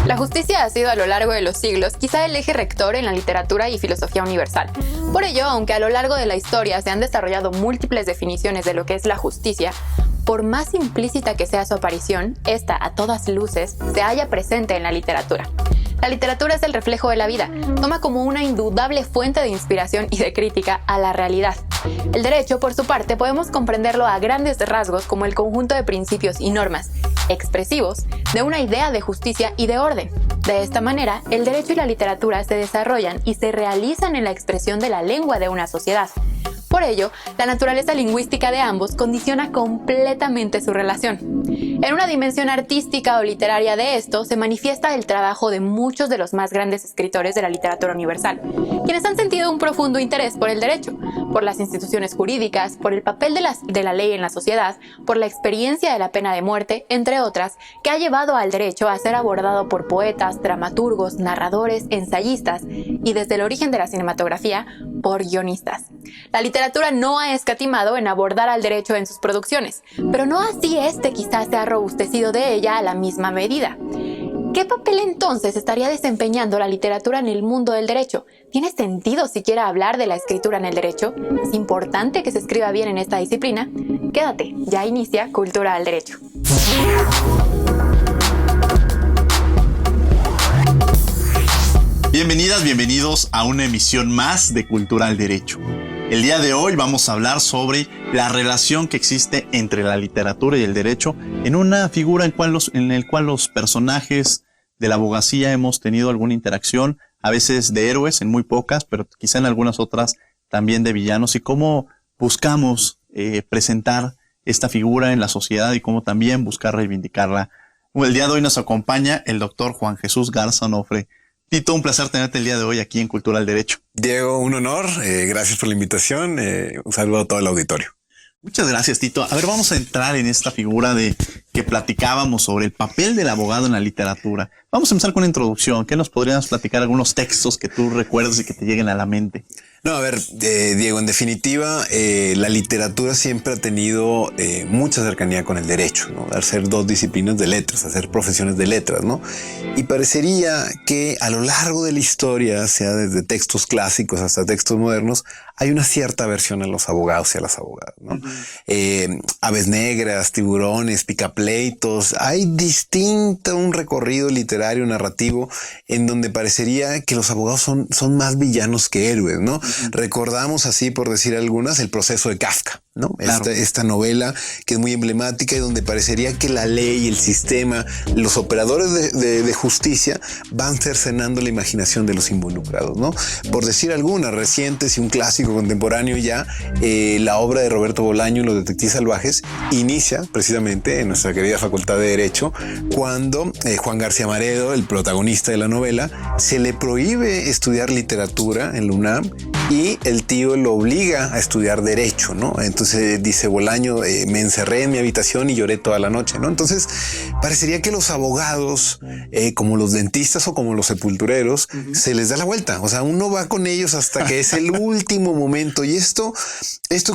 La justicia ha sido a lo largo de los siglos quizá el eje rector en la literatura y filosofía universal. Por ello, aunque a lo largo de la historia se han desarrollado múltiples definiciones de lo que es la justicia, por más implícita que sea su aparición, esta, a todas luces, se halla presente en la literatura. La literatura es el reflejo de la vida, toma como una indudable fuente de inspiración y de crítica a la realidad. El derecho, por su parte, podemos comprenderlo a grandes rasgos como el conjunto de principios y normas expresivos de una idea de justicia y de orden. De esta manera, el derecho y la literatura se desarrollan y se realizan en la expresión de la lengua de una sociedad. Por ello, la naturaleza lingüística de ambos condiciona completamente su relación. En una dimensión artística o literaria de esto se manifiesta el trabajo de muchos de los más grandes escritores de la literatura universal, quienes han sentido un profundo interés por el derecho, por las instituciones jurídicas, por el papel de la ley en la sociedad, por la experiencia de la pena de muerte, entre otras, que ha llevado al derecho a ser abordado por poetas, dramaturgos, narradores, ensayistas y desde el origen de la cinematografía, por guionistas. La literatura no ha escatimado en abordar al derecho en sus producciones, pero no así quizás se ha robustecido de ella a la misma medida. ¿Qué papel entonces estaría desempeñando la literatura en el mundo del derecho? ¿Tiene sentido siquiera hablar de la escritura en el derecho? ¿Es importante que se escriba bien en esta disciplina? Quédate, ya inicia Cultura al Derecho. Bienvenidas, bienvenidos a una emisión más de Cultura al Derecho. El día de hoy vamos a hablar sobre la relación que existe entre la literatura y el derecho en una figura en el cual los personajes de la abogacía hemos tenido alguna interacción, a veces de héroes, en muy pocas, pero quizá en algunas otras también de villanos, y cómo buscamos presentar esta figura en la sociedad y cómo también buscar reivindicarla. El día de hoy nos acompaña el doctor Juan Jesús Garza Onofre. Tito, un placer tenerte el día de hoy aquí en Cultura al Derecho. Diego, un honor. Gracias por la invitación. Un saludo a todo el auditorio. Muchas gracias, Tito. A ver, vamos a entrar en esta figura de que platicábamos sobre el papel del abogado en la literatura. Vamos a empezar con una introducción. ¿Qué nos podrías platicar? Algunos textos que tú recuerdes y que te lleguen a la mente. No, a ver, Diego, en definitiva, la literatura siempre ha tenido mucha cercanía con el derecho, ¿no? Al ser dos disciplinas de letras, hacer profesiones de letras, ¿no? Y parecería que a lo largo de la historia, sea desde textos clásicos hasta textos modernos, hay una cierta aversión a los abogados y a las abogadas, ¿no? Aves negras, tiburones, picapleitos, hay un recorrido literario, narrativo, en donde parecería que los abogados son más villanos que héroes, ¿no? Recordamos así, por decir algunas, El proceso de Kafka, ¿no? Claro. Esta novela que es muy emblemática y donde parecería que la ley, el sistema, los operadores de justicia van cercenando la imaginación de los involucrados, ¿no? Por decir algunas recientes y un clásico contemporáneo ya, la obra de Roberto Bolaño, Los detectives salvajes, inicia precisamente en nuestra querida Facultad de Derecho cuando Juan García Maredo, el protagonista de la novela, se le prohíbe estudiar literatura en la UNAM y el tío lo obliga a estudiar derecho, ¿no? Entonces dice Bolaño, me encerré en mi habitación y lloré toda la noche, ¿no? Entonces parecería que los abogados, como los dentistas o como los sepultureros, se les da la vuelta. O sea, uno va con ellos hasta que es el último momento. Y esto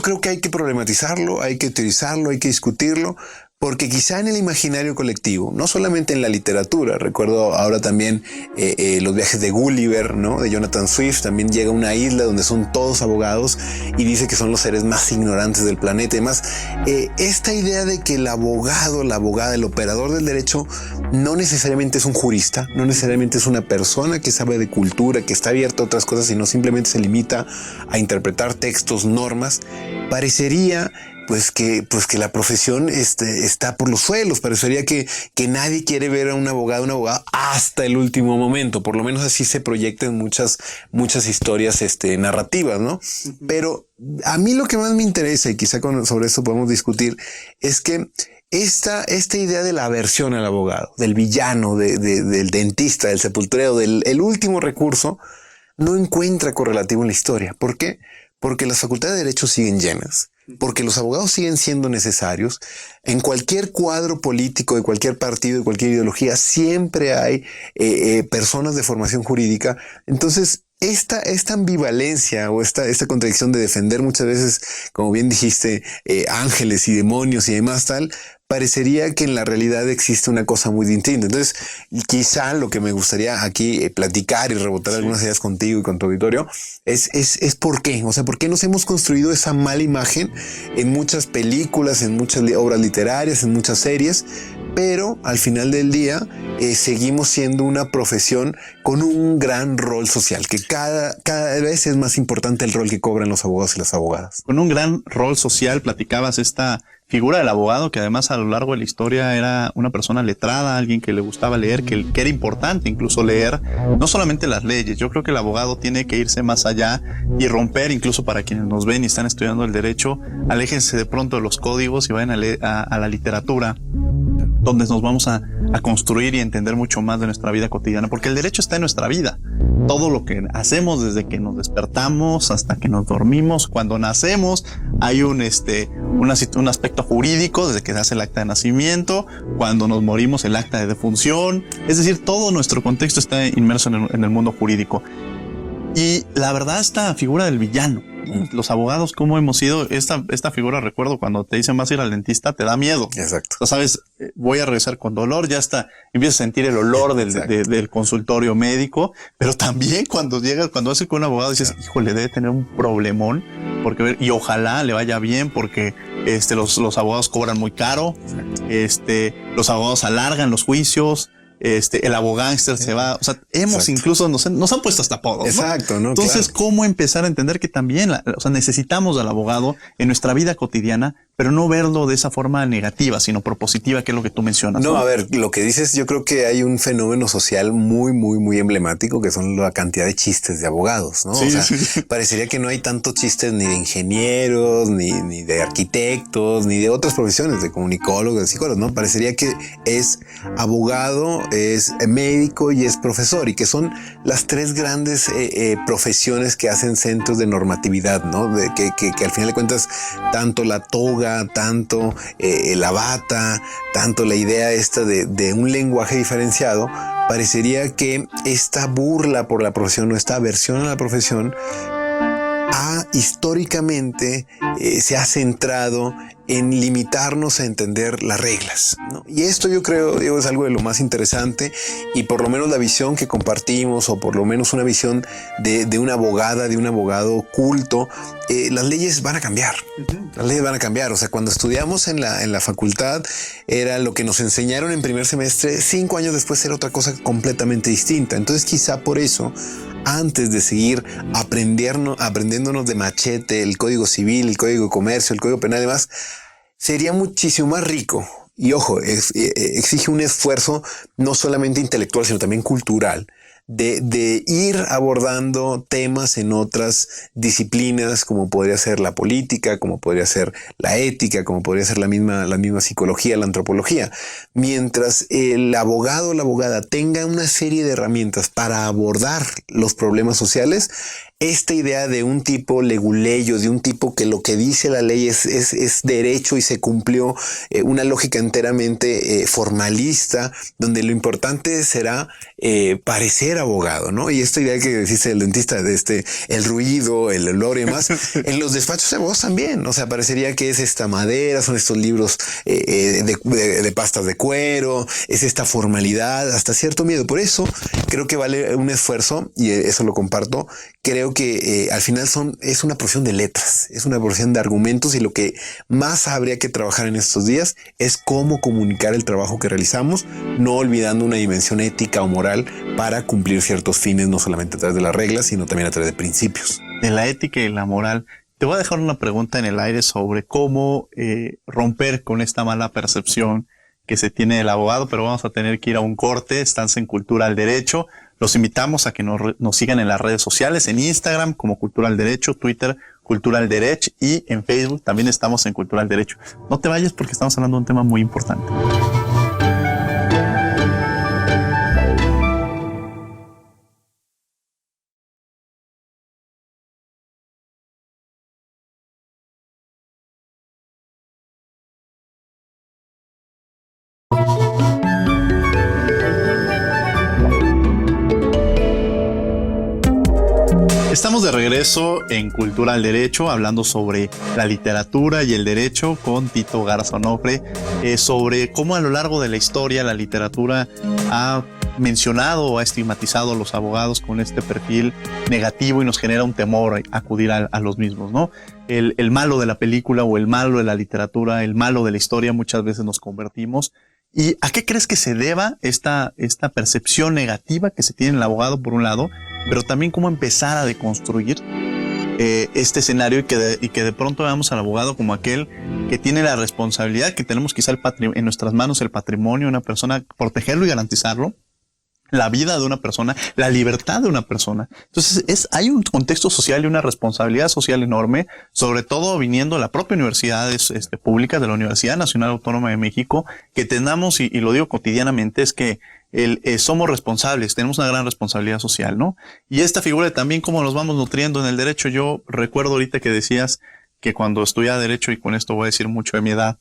creo que hay que problematizarlo, hay que utilizarlo, hay que discutirlo. Porque quizá en el imaginario colectivo, no solamente en la literatura, recuerdo ahora también los viajes de Gulliver, ¿no? De Jonathan Swift, también llega a una isla donde son todos abogados y dice que son los seres más ignorantes del planeta y demás. Esta idea de que el abogado, la abogada, el operador del derecho no necesariamente es un jurista, no necesariamente es una persona que sabe de cultura, que está abierta a otras cosas, sino simplemente se limita a interpretar textos, normas, parecería pues que la profesión está por los suelos. Parecería que nadie quiere ver a un abogado hasta el último momento. Por lo menos así se proyectan muchas historias narrativas, ¿no? Pero a mí lo que más me interesa, y quizá sobre esto podemos discutir, es que esta idea de la aversión al abogado, del villano, del dentista, del sepulturero, el último recurso, no encuentra correlativo en la historia. ¿Por qué? Porque las facultades de derecho siguen llenas, porque los abogados siguen siendo necesarios. En cualquier cuadro político de cualquier partido, de cualquier ideología, siempre hay personas de formación jurídica. Entonces, esta ambivalencia o esta contradicción de defender muchas veces, como bien dijiste, ángeles y demonios y demás tal, parecería que en la realidad existe una cosa muy distinta. Entonces, quizá lo que me gustaría aquí platicar y rebotar algunas ideas contigo y con tu auditorio es por qué. O sea, por qué nos hemos construido esa mala imagen en muchas películas, en muchas obras literarias, en muchas series, pero al final del día seguimos siendo una profesión con un gran rol social, que cada vez es más importante el rol que cobran los abogados y las abogadas. Con un gran rol social, platicabas esta figura del abogado, que además a lo largo de la historia era una persona letrada, alguien que le gustaba leer, que era importante incluso leer, no solamente las leyes. Yo creo que el abogado tiene que irse más allá y romper, incluso para quienes nos ven y están estudiando el derecho, aléjense de pronto de los códigos y vayan a la literatura, donde nos vamos a construir y entender mucho más de nuestra vida cotidiana, porque el derecho está en nuestra vida. Todo lo que hacemos desde que nos despertamos hasta que nos dormimos, cuando nacemos, hay un aspecto jurídico desde que se hace el acta de nacimiento, cuando nos morimos el acta de defunción, es decir, todo nuestro contexto está inmerso en el mundo jurídico. Y la verdad, esta figura del villano, los abogados, cómo hemos sido, esta figura, recuerdo cuando te dicen vas a ir al dentista, te da miedo. Exacto. Tú sabes, voy a regresar con dolor, ya está, empiezas a sentir el olor del consultorio médico, pero también cuando vas a ir con un abogado dices, híjole, debe tener un problemón, porque y ojalá le vaya bien, porque los abogados cobran muy caro, los abogados alargan los juicios, el abogánster se va, o sea, incluso nos han puesto hasta apodos, ¿no? Exacto, ¿no? Entonces, claro. ¿Cómo empezar a entender que también, necesitamos al abogado en nuestra vida cotidiana, pero no verlo de esa forma negativa, sino propositiva, que es lo que tú mencionas? No, a ver, lo que dices, yo creo que hay un fenómeno social muy, muy, muy emblemático, que son la cantidad de chistes de abogados, ¿no? Sí, o sea, sí. Parecería que no hay tantos chistes ni de ingenieros, ni de arquitectos, ni de otras profesiones, de comunicólogos, de psicólogos, ¿no? Parecería que es abogado, es médico y es profesor, y que son las tres grandes profesiones que hacen centros de normatividad, ¿no? Que al final de cuentas, tanto la toga, tanto la bata, tanto la idea esta de un lenguaje diferenciado, parecería que esta burla por la profesión o esta aversión a la profesión históricamente se ha centrado en limitarnos a entender las reglas, ¿no? Y esto yo creo, Diego, es algo de lo más interesante, y por lo menos la visión que compartimos, o por lo menos una visión de una abogada, de un abogado culto, las leyes van a cambiar. Las leyes van a cambiar. O sea, cuando estudiamos en la facultad era lo que nos enseñaron en primer semestre, 5 años después era otra cosa completamente distinta. Entonces quizá por eso, antes de seguir aprendiéndonos de machete el Código Civil, el Código de Comercio, el Código Penal y demás, sería muchísimo más rico. Y ojo, exige un esfuerzo no solamente intelectual, sino también cultural, de ir abordando temas en otras disciplinas, como podría ser la política, como podría ser la ética, como podría ser la misma psicología, la antropología. Mientras el abogado o la abogada tenga una serie de herramientas para abordar los problemas sociales, esta idea de un tipo leguleyo, de un tipo que lo que dice la ley es derecho y se cumplió, una lógica enteramente formalista, donde lo importante será parecer abogado, ¿no? Y esta idea que dice el dentista de el ruido, el olor y demás, en los despachos de abogados también. O sea, parecería que es esta madera, son estos libros de pastas de cuero, es esta formalidad, hasta cierto miedo. Por eso creo que vale un esfuerzo, y eso lo comparto. Creo que al final es una profesión de letras, es una profesión de argumentos, y lo que más habría que trabajar en estos días es cómo comunicar el trabajo que realizamos, no olvidando una dimensión ética o moral para cumplir ciertos fines, no solamente a través de las reglas, sino también a través de principios. De la ética y la moral. Te voy a dejar una pregunta en el aire sobre cómo romper con esta mala percepción que se tiene del abogado, pero vamos a tener que ir a un corte. Estás en Cultura al Derecho. Los invitamos a que nos sigan en las redes sociales, en Instagram como Cultura al Derecho, Twitter Cultura al Derecho y en Facebook también estamos en Cultura al Derecho. No te vayas porque estamos hablando de un tema muy importante. Estamos de regreso en Cultura al Derecho, hablando sobre la literatura y el derecho con Tito Garza Onofre, sobre cómo a lo largo de la historia la literatura ha mencionado o ha estigmatizado a los abogados con este perfil negativo y nos genera un temor a acudir a los mismos, ¿no? El malo de la película o el malo de la literatura, el malo de la historia, muchas veces nos convertimos. ¿Y a qué crees que se deba esta percepción negativa que se tiene en el abogado por un lado, pero también cómo empezar a deconstruir este escenario y que de pronto veamos al abogado como aquel que tiene la responsabilidad, que tenemos quizá en nuestras manos el patrimonio de una persona, protegerlo y garantizarlo, la vida de una persona, la libertad de una persona? Entonces hay un contexto social y una responsabilidad social enorme, sobre todo viniendo de la propia universidad pública, de la Universidad Nacional Autónoma de México, que tengamos, y lo digo cotidianamente, es que somos responsables, tenemos una gran responsabilidad social, ¿no? Y esta figura también cómo nos vamos nutriendo en el derecho. Yo recuerdo ahorita que decías que cuando estudiaba derecho, y con esto voy a decir mucho de mi edad,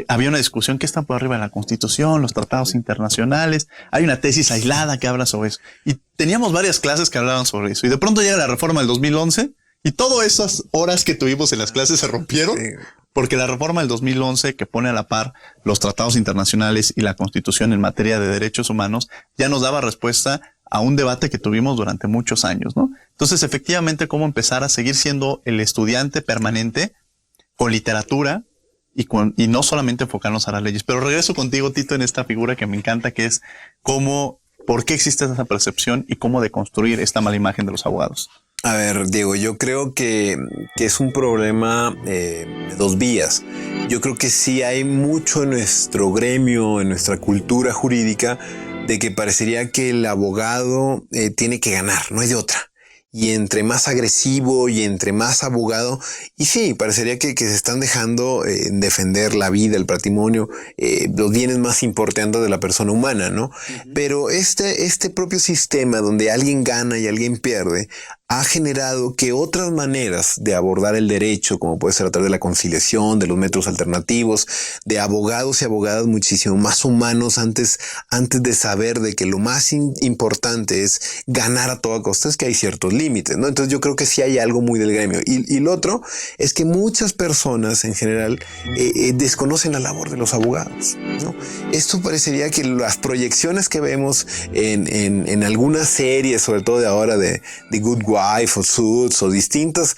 había una discusión que está por arriba de la Constitución, los tratados internacionales. Hay una tesis aislada que habla sobre eso. Y teníamos varias clases que hablaban sobre eso. Y de pronto llega la reforma del 2011 y todas esas horas que tuvimos en las clases se rompieron. Sí. Porque la reforma del 2011, que pone a la par los tratados internacionales y la Constitución en materia de derechos humanos, ya nos daba respuesta a un debate que tuvimos durante muchos años, ¿no? Entonces, efectivamente, cómo empezar a seguir siendo el estudiante permanente con literatura, y no solamente enfocarnos a las leyes. Pero regreso contigo, Tito, en esta figura que me encanta, que es por qué existe esa percepción y cómo deconstruir esta mala imagen de los abogados. A ver, Diego, yo creo que es un problema de dos vías. Yo creo que sí hay mucho en nuestro gremio, en nuestra cultura jurídica, de que parecería que el abogado tiene que ganar, no hay de otra. Y entre más agresivo y entre más abogado, y sí, parecería que se están dejando defender la vida, el patrimonio, los bienes más importantes de la persona humana, ¿no? Uh-huh. Pero este propio sistema donde alguien gana y alguien pierde, ha generado que otras maneras de abordar el derecho, como puede ser a través de la conciliación, de los métodos alternativos, de abogados y abogadas muchísimo más humanos antes de saber de que lo más importante es ganar a toda costa, es que hay ciertos límites, ¿no? Entonces yo creo que sí hay algo muy del gremio. Y lo otro es que muchas personas en general desconocen la labor de los abogados, ¿no? Esto parecería que las proyecciones que vemos en algunas series, sobre todo de ahora de Good Wife o Suits o distintos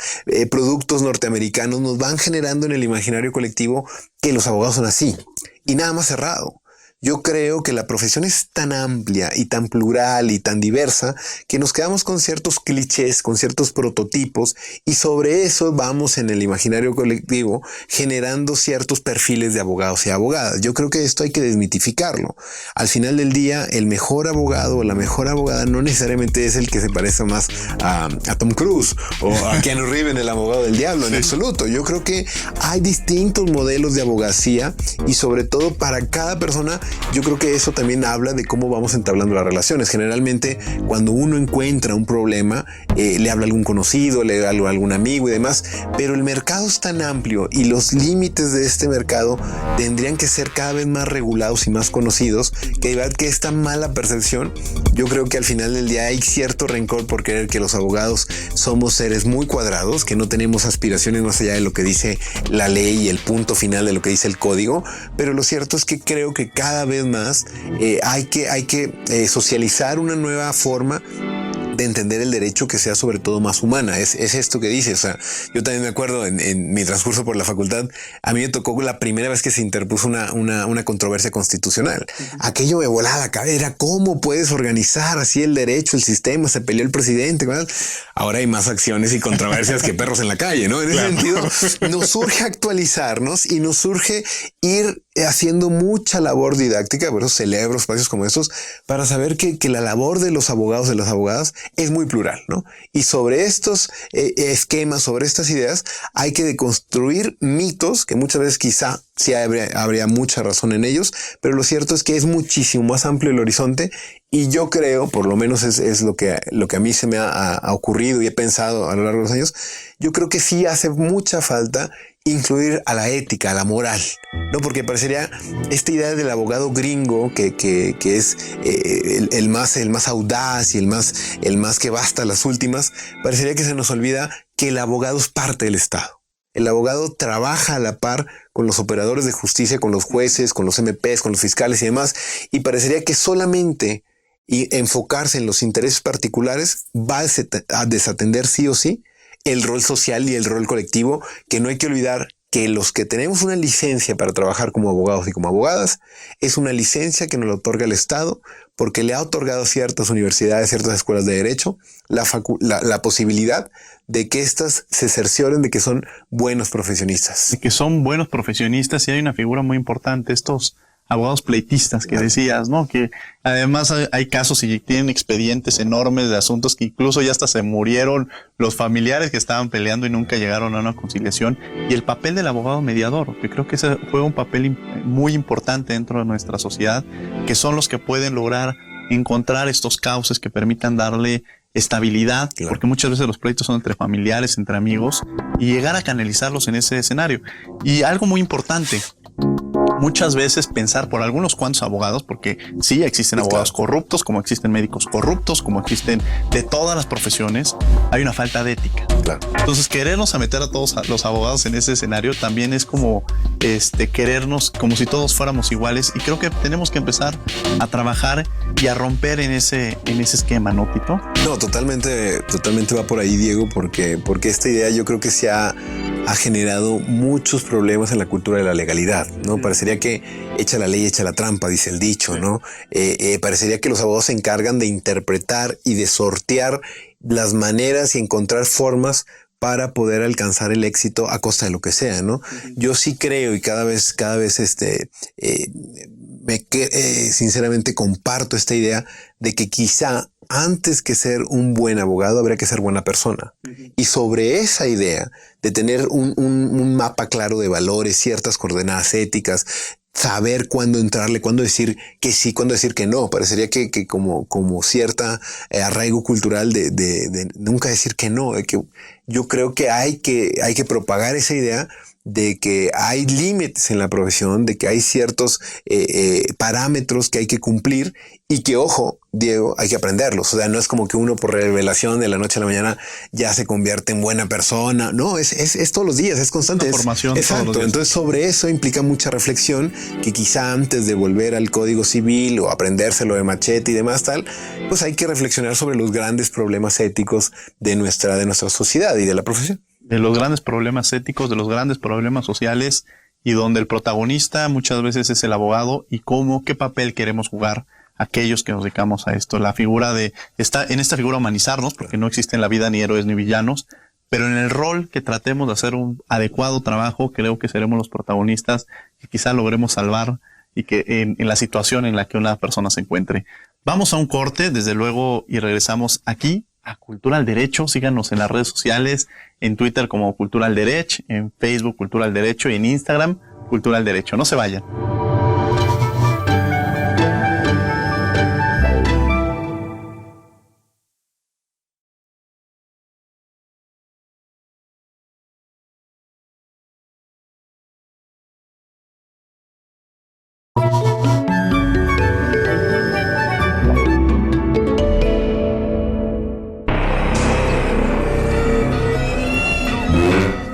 productos norteamericanos, nos van generando en el imaginario colectivo que los abogados son así y nada más cerrado. Yo creo que la profesión es tan amplia y tan plural y tan diversa que nos quedamos con ciertos clichés, con ciertos prototipos, y sobre eso vamos en el imaginario colectivo generando ciertos perfiles de abogados y abogadas. Yo creo que esto hay que desmitificarlo. Al final del día, el mejor abogado o la mejor abogada no necesariamente es el que se parece más a Tom Cruise o a Keanu Reeves, el abogado del diablo, en absoluto. Yo creo que hay distintos modelos de abogacía y sobre todo para cada persona. Yo creo que eso también habla de cómo vamos entablando las relaciones. Generalmente, cuando uno encuentra un problema, le habla a algún conocido, le habla a algún amigo y demás, pero el mercado es tan amplio y los límites de este mercado tendrían que ser cada vez más regulados y más conocidos, que de verdad que esta mala percepción, yo creo que al final del día hay cierto rencor por creer que los abogados somos seres muy cuadrados, que no tenemos aspiraciones más allá de lo que dice la ley y el punto final de lo que dice el código, pero lo cierto es que creo que cada vez más hay que socializar una nueva forma de entender el derecho que sea sobre todo más humana. Es esto que dice. O sea, yo también me acuerdo en mi transcurso por la facultad, a mí me tocó la primera vez que se interpuso una controversia constitucional. Aquello me volaba la cabeza. Era ¿cómo puedes organizar así el derecho, el sistema? Se peleó el presidente. ¿Verdad? Ahora hay más acciones y controversias que perros en la calle, ¿no? En ese sentido, nos surge actualizarnos y nos surge ir haciendo mucha labor didáctica. Por eso celebro espacios como estos para saber que la labor de los abogados, de las abogadas, es muy plural, ¿no? Y sobre estos esquemas, sobre estas ideas, hay que deconstruir mitos que muchas veces quizá sí habría mucha razón en ellos, pero lo cierto es que es muchísimo más amplio el horizonte. Y yo creo, por lo menos es lo que a mí se me ha ocurrido y he pensado a lo largo de los años, yo creo que sí hace mucha falta incluir a la ética, a la moral, ¿no? Porque parecería esta idea del abogado gringo que es el más audaz y el más que basta las últimas, parecería que se nos olvida que el abogado es parte del Estado. El abogado trabaja a la par con los operadores de justicia, con los jueces, con los MPs, con los fiscales y demás, y parecería que solamente enfocarse en los intereses particulares va a desatender sí o sí el rol social y el rol colectivo, que no hay que olvidar que los que tenemos una licencia para trabajar como abogados y como abogadas, es una licencia que nos la otorga el Estado porque le ha otorgado a ciertas universidades, ciertas escuelas de derecho, la posibilidad de que éstas se cercioren de que son buenos profesionistas. De que son buenos profesionistas, y hay una figura muy importante, estos abogados pleitistas que decías, ¿no? Que además hay casos y tienen expedientes enormes de asuntos que incluso ya hasta se murieron los familiares que estaban peleando y nunca llegaron a una conciliación. Y el papel del abogado mediador, que creo que ese fue un papel muy importante dentro de nuestra sociedad, que son los que pueden lograr encontrar estos cauces que permitan darle estabilidad, claro, porque muchas veces los pleitos son entre familiares, entre amigos, y llegar a canalizarlos en ese escenario. Y algo muy importante, muchas veces pensar por algunos cuantos abogados, porque sí existen abogados corruptos, como existen médicos corruptos, como existen de todas las profesiones, hay una falta de ética. Claro. Entonces, querernos a meter a todos los abogados en ese escenario también es como querernos como si todos fuéramos iguales, y creo que tenemos que empezar a trabajar y a romper en ese esquema, ¿no, Tito? No, totalmente va por ahí, Diego, porque esta idea yo creo que se ha generado muchos problemas en la cultura de la legalidad, ¿no? Parecería que echa la ley, echa la trampa, dice el dicho, ¿no? Parecería que los abogados se encargan de interpretar y de sortear las maneras y encontrar formas para poder alcanzar el éxito a costa de lo que sea, ¿no? Yo sí creo, y cada vez sinceramente comparto esta idea de que quizá antes que ser un buen abogado habría que ser buena persona. Y sobre esa idea de tener un mapa claro de valores, ciertas coordenadas éticas, saber cuándo entrarle, cuándo decir que sí, cuándo decir que no. Parecería que como cierta arraigo cultural de nunca decir que no. De que yo creo que hay que propagar esa idea de que hay límites en la profesión, de que hay ciertos parámetros que hay que cumplir y que, ojo, Diego, hay que aprenderlos. O sea, no es como que uno por revelación de la noche a la mañana ya se convierte en buena persona. No, es todos los días, es constante. Es formación. Exacto. Todos los días. Entonces, sobre eso implica mucha reflexión, que quizá antes de volver al Código Civil o aprendérselo de machete y demás tal, pues hay que reflexionar sobre los grandes problemas éticos de nuestra sociedad y de la profesión. De los grandes problemas éticos, de los grandes problemas sociales, y donde el protagonista muchas veces es el abogado, y qué papel queremos jugar aquellos que nos dedicamos a esto. La figura en esta figura humanizarnos, porque no existe en la vida ni héroes ni villanos, pero en el rol que tratemos de hacer un adecuado trabajo, creo que seremos los protagonistas y quizá logremos salvar y que en la situación en la que una persona se encuentre. Vamos a un corte, desde luego, y regresamos aquí a Cultura al Derecho. Síganos en las redes sociales, en Twitter como Cultura al Derecho, en Facebook Cultura al Derecho y en Instagram Cultura al Derecho. No se vayan.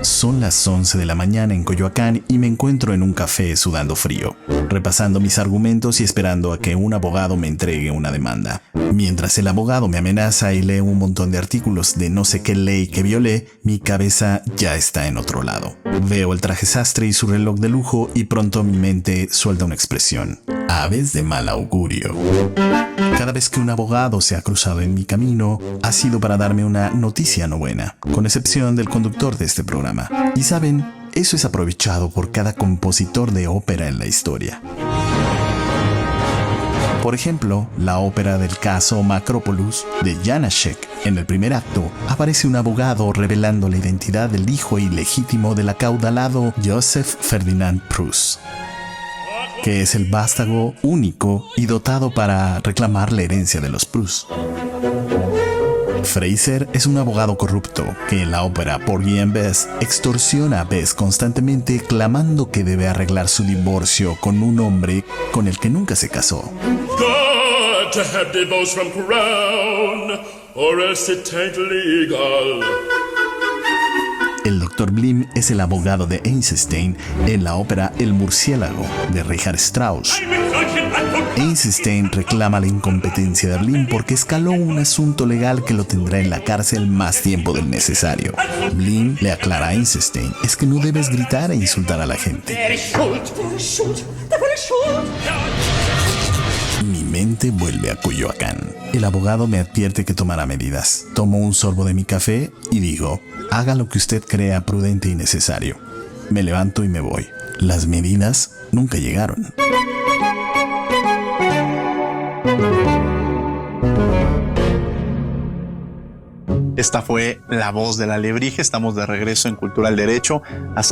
Son las las 11 de la mañana en Coyoacán y me encuentro en un café sudando frío, repasando mis argumentos y esperando a que un abogado me entregue una demanda. Mientras el abogado me amenaza y lee un montón de artículos de no sé qué ley que violé, mi cabeza ya está en otro lado. Veo el traje sastre y su reloj de lujo y pronto mi mente suelta una expresión: aves de mal augurio. Cada vez que un abogado se ha cruzado en mi camino, ha sido para darme una noticia no buena, con excepción del conductor de este programa. Y saben, eso es aprovechado por cada compositor de ópera en la historia. Por ejemplo, la ópera del caso Macrópolis de Janáček. En el primer acto aparece un abogado revelando la identidad del hijo ilegítimo del acaudalado Joseph Ferdinand Prus, que es el vástago único y dotado para reclamar la herencia de los Prus. Fraser es un abogado corrupto que en la ópera Porgy and Bess extorsiona a Bess constantemente, clamando que debe arreglar su divorcio con un hombre con el que nunca se casó. Got to have divorce from Crown, or else it ain't legal. El Dr. Blim es el abogado de Eisenstein en la ópera El murciélago de Richard Strauss. Eisenstein reclama la incompetencia de Blim porque escaló un asunto legal que lo tendrá en la cárcel más tiempo del necesario. Blim le aclara a Eisenstein: es que no debes gritar e insultar a la gente. Mi mente vuelve a Coyoacán. El abogado me advierte que tomará medidas. Tomo un sorbo de mi café y digo: haga lo que usted crea prudente y necesario. Me levanto y me voy. Las medidas nunca llegaron. Esta fue La Voz del Alebrije. Estamos de regreso en Cultura del Derecho,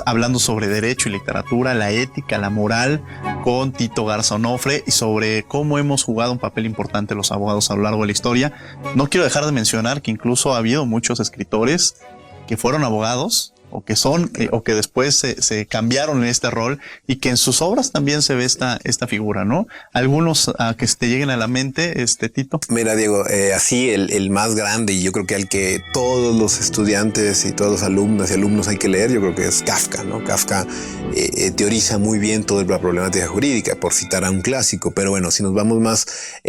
hablando sobre derecho y literatura, la ética, la moral, con Tito Garza Onofre, y sobre cómo hemos jugado un papel importante los abogados a lo largo de la historia. No quiero dejar de mencionar que incluso ha habido muchos escritores que fueron abogados, o que son, o que después se cambiaron en este rol, y que en sus obras también se ve esta figura, ¿no? Algunos que te lleguen a la mente, Tito. Mira, Diego, así el más grande, y yo creo que al que todos los estudiantes y todos los alumnas y alumnos hay que leer, yo creo que es Kafka, ¿no? Kafka teoriza muy bien toda la problemática jurídica, por citar a un clásico. Pero bueno, si nos vamos más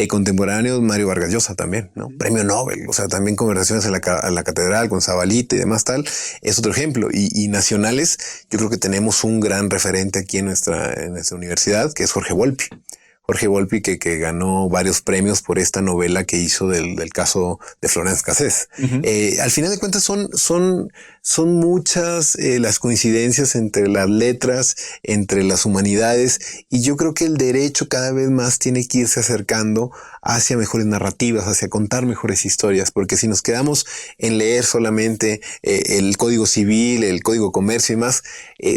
contemporáneos, Mario Vargas Llosa también, ¿no? Premio Nobel, o sea, también Conversaciones en la Catedral con Zabalita y demás tal, es otro ejemplo. Y nacionales, yo creo que tenemos un gran referente aquí en nuestra universidad, que es Jorge Volpi. Jorge Volpi, que ganó varios premios por esta novela que hizo del caso de Florence Cassés. Uh-huh. Al final de cuentas son muchas las coincidencias entre las letras, entre las humanidades, y yo creo que el derecho cada vez más tiene que irse acercando hacia mejores narrativas, hacia contar mejores historias, porque si nos quedamos en leer solamente el Código Civil, el Código de Comercio y más,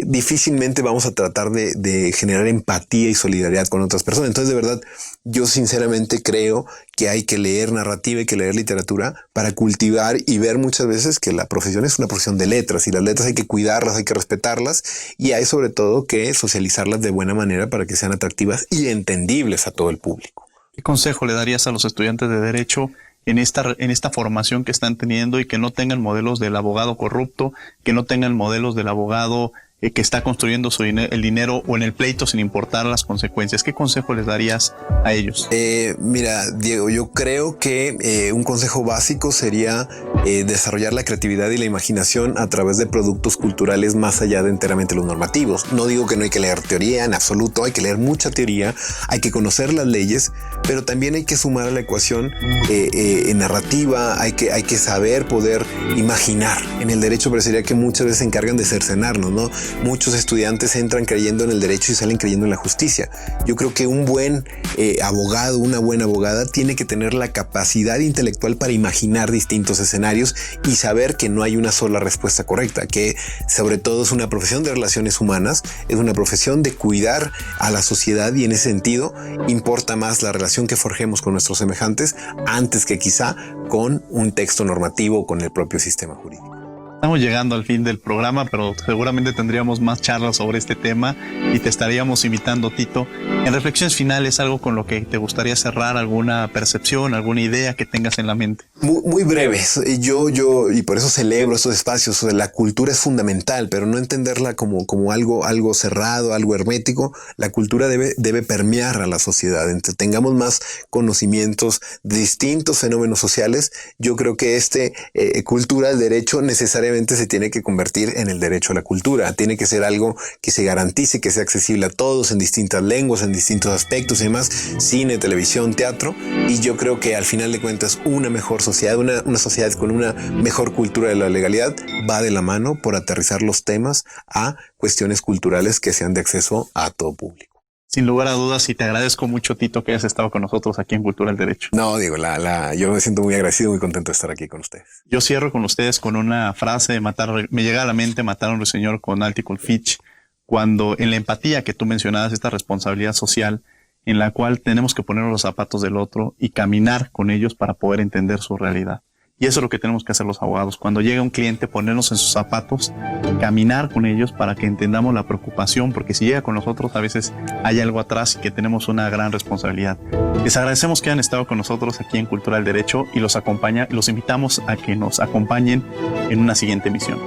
difícilmente vamos a tratar de generar empatía y solidaridad con otras personas. Entonces, de verdad, yo sinceramente creo que hay que leer narrativa, hay que leer literatura para cultivar y ver muchas veces que la profesión es una profesión de letras, y las letras hay que cuidarlas, hay que respetarlas, y hay sobre todo que socializarlas de buena manera para que sean atractivas y entendibles a todo el público. ¿Qué consejo le darías a los estudiantes de Derecho en esta formación que están teniendo, y que no tengan modelos del abogado corrupto, que no tengan modelos del abogado que está construyendo el dinero o en el pleito sin importar las consecuencias? ¿Qué consejo les darías a ellos? Mira, Diego, yo creo que un consejo básico sería desarrollar la creatividad y la imaginación a través de productos culturales más allá de enteramente los normativos. No digo que no hay que leer teoría, en absoluto, hay que leer mucha teoría, hay que conocer las leyes, pero también hay que sumar a la ecuación narrativa, hay que saber poder imaginar. En el derecho parecería que muchas veces se encargan de cercenarnos, ¿no? Muchos estudiantes entran creyendo en el derecho y salen creyendo en la justicia. Yo creo que un buen abogado, una buena abogada, tiene que tener la capacidad intelectual para imaginar distintos escenarios y saber que no hay una sola respuesta correcta, que sobre todo es una profesión de relaciones humanas, es una profesión de cuidar a la sociedad, y en ese sentido importa más la relación que forjemos con nuestros semejantes antes que quizá con un texto normativo o con el propio sistema jurídico. Estamos llegando al fin del programa, pero seguramente tendríamos más charlas sobre este tema y te estaríamos invitando, Tito. En reflexiones finales, algo con lo que te gustaría cerrar, alguna percepción, alguna idea que tengas en la mente. Muy breves. Y por eso celebro estos espacios. La cultura es fundamental, pero no entenderla como algo cerrado, algo hermético. La cultura debe permear a la sociedad. Entre tengamos más conocimientos de distintos fenómenos sociales, yo creo que cultura del derecho necesariamente se tiene que convertir en el derecho a la cultura. Tiene que ser algo que se garantice, que sea accesible a todos en distintas lenguas, en distintos aspectos y demás. Cine, televisión, teatro. Y yo creo que al final de cuentas una mejor sociedad, una sociedad con una mejor cultura de la legalidad va de la mano por aterrizar los temas a cuestiones culturales que sean de acceso a todo público. Sin lugar a dudas, y te agradezco mucho, Tito, que hayas estado con nosotros aquí en Cultura del Derecho. No, digo, yo me siento muy agradecido, muy contento de estar aquí con ustedes. Yo cierro con ustedes con una frase de me llega a la mente Matar a un ruiseñor con Altico Fitch, cuando en la empatía que tú mencionabas, esta responsabilidad social, en la cual tenemos que ponernos los zapatos del otro y caminar con ellos para poder entender su realidad. Y eso es lo que tenemos que hacer los abogados. Cuando llega un cliente, ponernos en sus zapatos, caminar con ellos para que entendamos la preocupación, porque si llega con nosotros, a veces hay algo atrás y que tenemos una gran responsabilidad. Les agradecemos que hayan estado con nosotros aquí en Cultura del Derecho y los invitamos a que nos acompañen en una siguiente emisión.